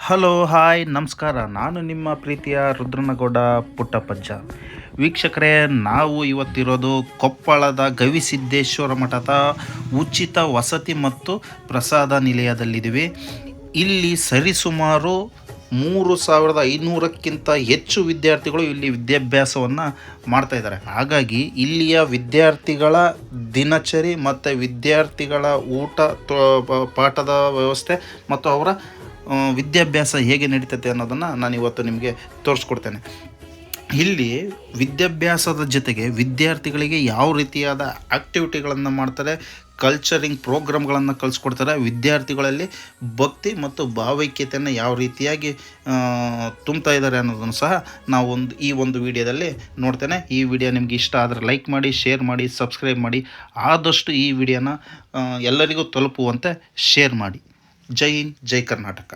Hello hi ನಮಸ್ಕಾರ. ನಾನು ನಿಮ್ಮ ಪ್ರೀತಿಯ ರುದ್ರನಗೌಡ ಪುಟ್ಟಪ್ಪಜ್ಜ. ವೀಕ್ಷಕರೇ, ನಾವು ಇವತ್ತಿರೋದು ಕೊಪ್ಪಳದ ಗವಿಸಿದ್ದೇಶ್ವರ ಮಠದ ಉಚಿತ ವಸತಿ ಮತ್ತು ಪ್ರಸಾದ ನಿಲಯದಲ್ಲಿದ್ದೀವಿ. ಇಲ್ಲಿ ಸರಿಸುಮಾರು 3,500ಕ್ಕಿಂತ ಹೆಚ್ಚು ವಿದ್ಯಾರ್ಥಿಗಳು ಇಲ್ಲಿ ವಿದ್ಯಾಭ್ಯಾಸವನ್ನು ಮಾಡ್ತಾಯಿದ್ದಾರೆ. ಹಾಗಾಗಿ ಇಲ್ಲಿಯ ವಿದ್ಯಾರ್ಥಿಗಳ ದಿನಚರಿ ಮತ್ತು ವಿದ್ಯಾರ್ಥಿಗಳ ಊಟ ಪಾಠದ ವ್ಯವಸ್ಥೆ ಮತ್ತು ಅವರ ವಿದ್ಯಾಭ್ಯಾಸ ಹೇಗೆ ನಡೀತೈತೆ ಅನ್ನೋದನ್ನು ನಾನು ಇವತ್ತು ನಿಮಗೆ ತೋರಿಸ್ಕೊಡ್ತೇನೆ. ಇಲ್ಲಿ ವಿದ್ಯಾಭ್ಯಾಸದ ಜೊತೆಗೆ ವಿದ್ಯಾರ್ಥಿಗಳಿಗೆ ಯಾವ ರೀತಿಯಾದ ಆ್ಯಕ್ಟಿವಿಟಿಗಳನ್ನು ಮಾಡ್ತಾರೆ, ಕಲ್ಚರಿಂಗ್ ಪ್ರೋಗ್ರಾಮ್ಗಳನ್ನು ಕಲಿಸ್ಕೊಡ್ತಾರೆ, ವಿದ್ಯಾರ್ಥಿಗಳಲ್ಲಿ ಭಕ್ತಿ ಮತ್ತು ಭಾವೈಕ್ಯತೆಯನ್ನು ಯಾವ ರೀತಿಯಾಗಿ ತುಂಬ್ತಾ ಇದ್ದಾರೆ ಅನ್ನೋದನ್ನು ಸಹ ನಾವು ಈ ಒಂದು ವಿಡಿಯೋದಲ್ಲಿ ನೋಡ್ತೇನೆ. ಈ ವಿಡಿಯೋ ನಿಮಗೆ ಇಷ್ಟ ಆದರೆ ಲೈಕ್ ಮಾಡಿ, ಶೇರ್ ಮಾಡಿ, ಸಬ್ಸ್ಕ್ರೈಬ್ ಮಾಡಿ. ಆದಷ್ಟು ಈ ವಿಡಿಯೋನ ಎಲ್ಲರಿಗೂ ತಲುಪುವಂತೆ ಶೇರ್ ಮಾಡಿ. ಜೈ ಹಿಂದ್, ಜೈ ಕರ್ನಾಟಕ.